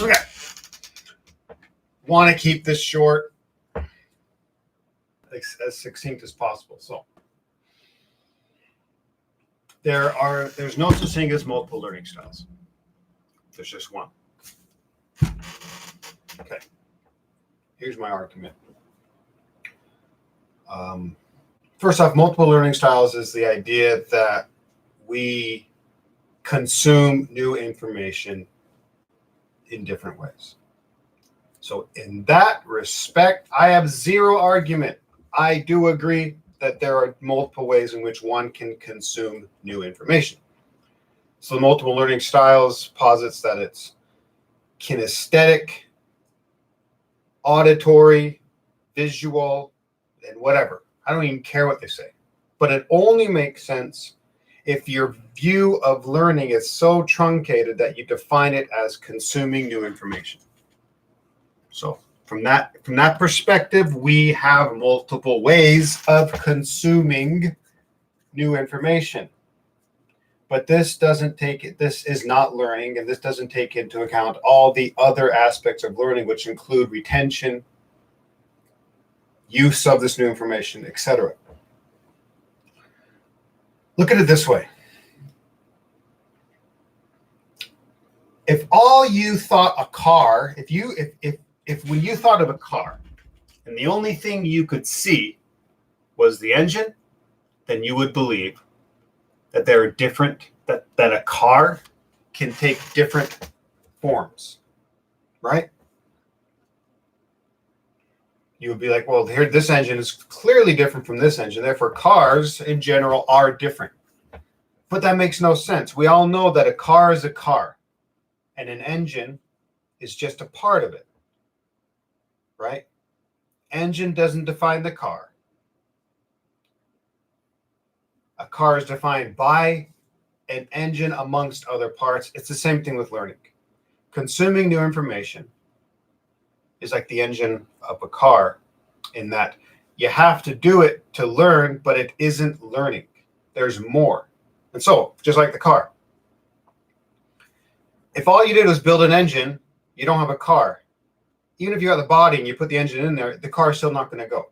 Okay. Want to keep this short, as succinct as possible. So there's no such thing as multiple learning styles. There's just one. Okay. Here's my argument. First off, multiple learning styles is the idea that we consume new information in different ways. So in that respect, I have zero argument. I do agree that there are multiple ways in which one can consume new information. So the multiple learning styles posits that it's kinesthetic, auditory, visual, and whatever. I don't even care what they say. But it only makes sense if your view of learning is so truncated that you define it as consuming new information. So from that perspective, we have multiple ways of consuming new information. But this is not learning, and this doesn't take into account all the other aspects of learning, which include retention, use of this new information, etc. Look at it this way. If all you thought a car, if when you thought of a car and the only thing you could see was the engine, then you would believe that there are that a car can take different forms, right? You would be like, well, here, this engine is clearly different from this engine. Therefore, cars in general are different. But that makes no sense. We all know that a car is a car and an engine is just a part of it, right? Engine doesn't define the car. A car is defined by an engine amongst other parts. It's the same thing with learning. Consuming new information is like the engine of a car in that you have to do it to learn, but it isn't learning. There's more. And so, just like the car, if all you did was build an engine, you don't have a car. Even if you got the body and you put the engine in there, the car is still not going to go.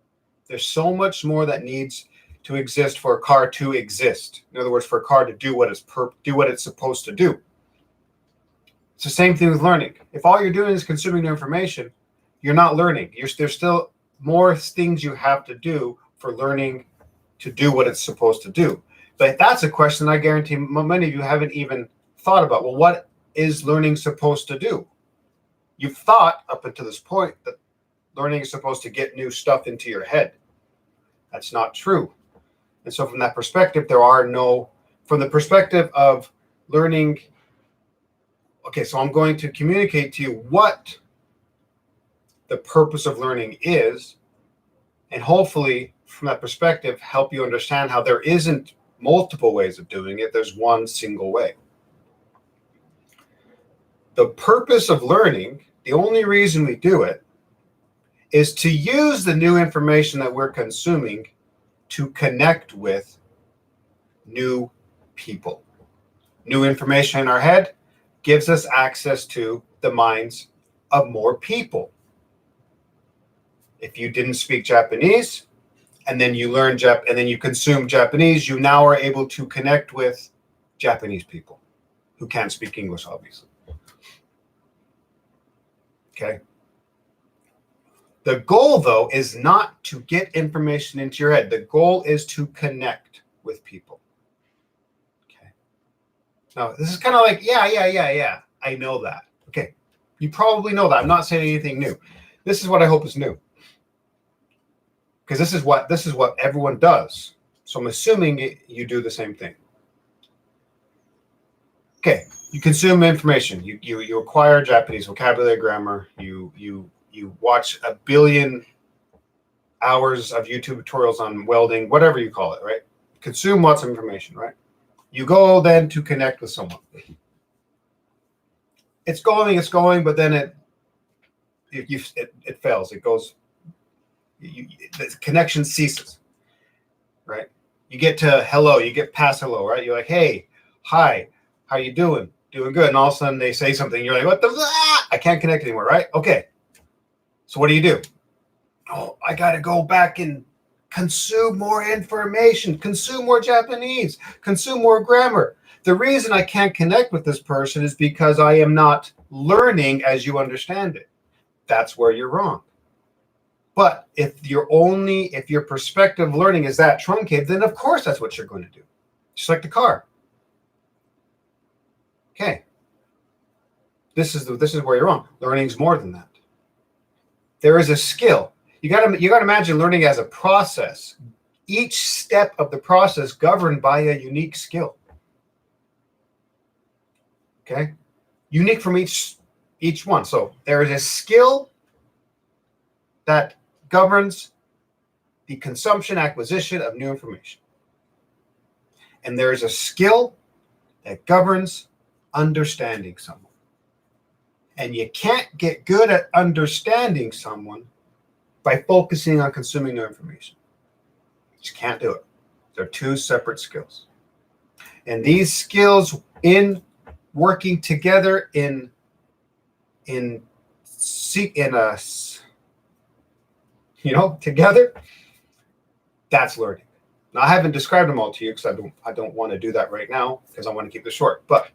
There's so much more that needs to exist for a car to exist. In other words, for a car to do what it's supposed to do. It's the same thing with learning. If all you're doing is consuming new information, you're not learning. There's still more things you have to do for learning to do what it's supposed to do. But that's a question I guarantee many of you haven't even thought about. Well, what is learning supposed to do? You've thought up until this point that learning is supposed to get new stuff into your head. That's not true. And so from that perspective, from the perspective of learning, okay, so I'm going to communicate to you what the purpose of learning is, and hopefully from that perspective, help you understand how there isn't multiple ways of doing it. There's one single way. The purpose of learning, the only reason we do it, is to use the new information that we're consuming to connect with new people. New information in our head gives us access to the minds of more people. If you didn't speak Japanese and then you learn and then you consume Japanese, you now are able to connect with Japanese people who can't speak English, obviously. Okay. The goal, though, is not to get information into your head. The goal is to connect with people. Okay. Now, this is kind of like, yeah. I know that. Okay. You probably know that. I'm not saying anything new. This is what I hope is new. Because this is what everyone does. So I'm assuming you do the same thing. Okay. You consume information. You acquire Japanese vocabulary, grammar. You watch 1 billion hours of YouTube tutorials on welding, whatever you call it, right? Consume lots of information, right? You go then to connect with someone. It's going, but then it fails. It goes. The connection ceases, right? You get to hello. You get past hello, right? You're like, hey, hi, how you doing? doing good, and all of a sudden they say something, you're like, what the, I can't connect anymore, right? Okay. So what do? Oh, I got to go back and consume more information, consume more Japanese, consume more grammar. The reason I can't connect with this person is because I am not learning as you understand it. That's where you're wrong. But if your perspective learning is that truncated, then of course that's what you're going to do. Just like the car. Okay. This is where you're wrong. Learning is more than that. There is a skill. You got to imagine learning as a process. Each step of the process governed by a unique skill. Okay? Unique from each one. So there is a skill that governs the consumption, acquisition of new information. And there is a skill that governs understanding someone. And you can't get good at understanding someone by focusing on consuming new information. You just can't do it. They're two separate skills. And these skills in working together together, that's learning. Now, I haven't described them all to you because I don't want to do that right now because I want to keep this short. But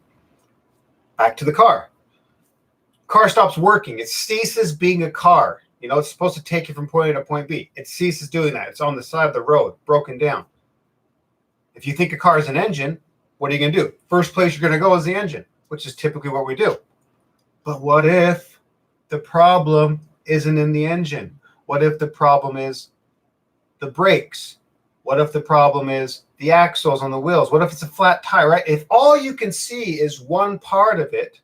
back to the car. Car stops working. It ceases being a car. It's supposed to take you from point A to point B. It ceases doing that. It's on the side of the road, broken down. If you think a car is an engine, what are you going to do? First place you're going to go is the engine, which is typically what we do. But what if the problem isn't in the engine? What if the problem is the brakes? What if the problem is the axles on the wheels? What if it's a flat tire, right? If all you can see is one part of it,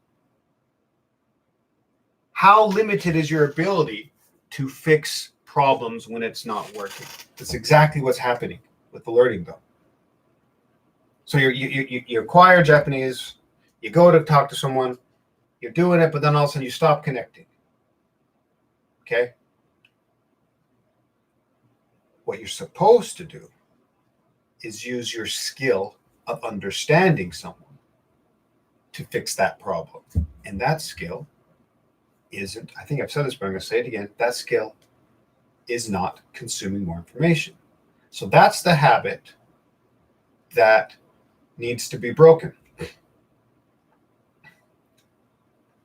how limited is your ability to fix problems when it's not working? That's exactly what's happening with the learning, though. So you acquire Japanese, you go to talk to someone, you're doing it, but then all of a sudden you stop connecting. Okay? What you're supposed to do is use your skill of understanding someone to fix that problem. And that skill isn't, I think I've said this, but I'm going to say it again, that skill is not consuming more information. So that's the habit that needs to be broken.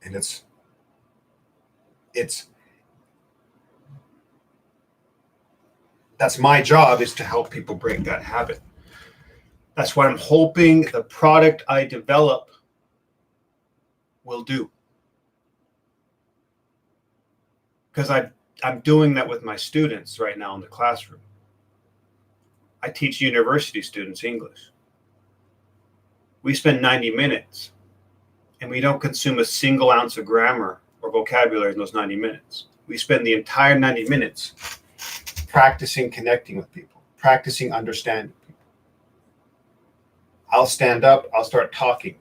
And that's my job, is to help people break that habit. That's what I'm hoping the product I develop will do. Because I'm doing that with my students right now in the classroom. I teach university students English. We spend 90 minutes and we don't consume a single ounce of grammar or vocabulary in those 90 minutes. We spend the entire 90 minutes practicing connecting with people, practicing understanding people. I'll stand up, I'll start talking.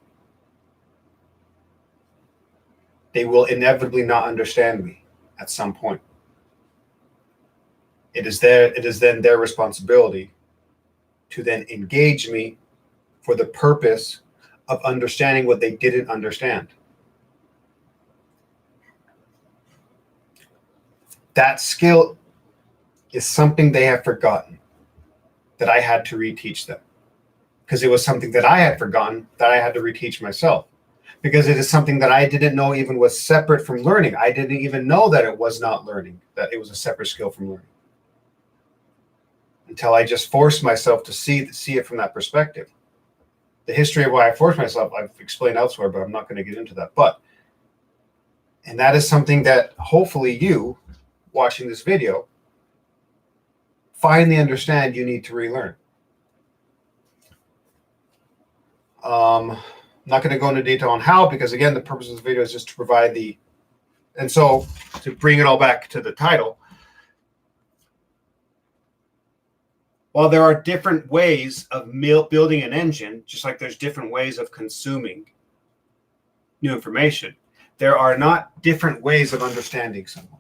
They will inevitably not understand me at some point. It is then their responsibility to then engage me for the purpose of understanding what they didn't understand. That skill is something they have forgotten that I had to reteach them, because it was something that I had forgotten that I had to reteach myself, because it is something that I didn't know even was separate from learning. I didn't even know that it was not learning, that it was a separate skill from learning, until I just forced myself to see it from that perspective. The history of why I forced myself, I've explained elsewhere, but I'm not going to get into that. And that is something that hopefully you, watching this video, finally understand you need to relearn. I'm not going to go into detail on how, because again, the purpose of this video is just to provide and so to bring it all back to the title. While there are different ways of building an engine, just like there's different ways of consuming new information, there are not different ways of understanding someone.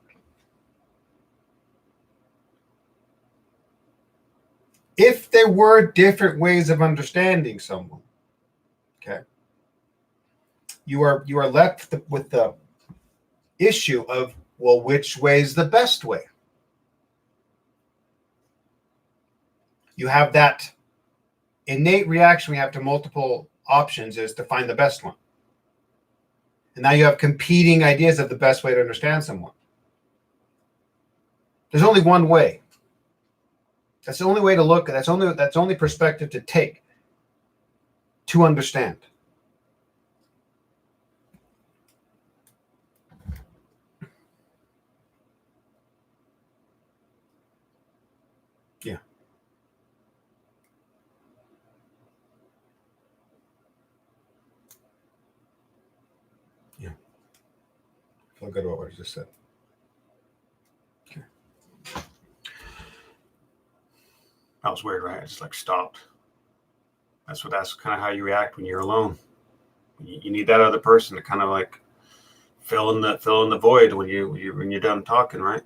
If there were different ways of understanding someone, okay, you are left with the issue of, well, which way is the best way? You have that innate reaction we have to multiple options is to find the best one. And now you have competing ideas of the best way to understand someone. There's only one way. That's the only way to look. That's only perspective to take to understand. Yeah. Yeah. Feel good about what I just said. Okay. That was weird, right? I just like stopped. That's kind of how you react when you're alone. You need that other person to kind of like fill in the void when you're done talking, right?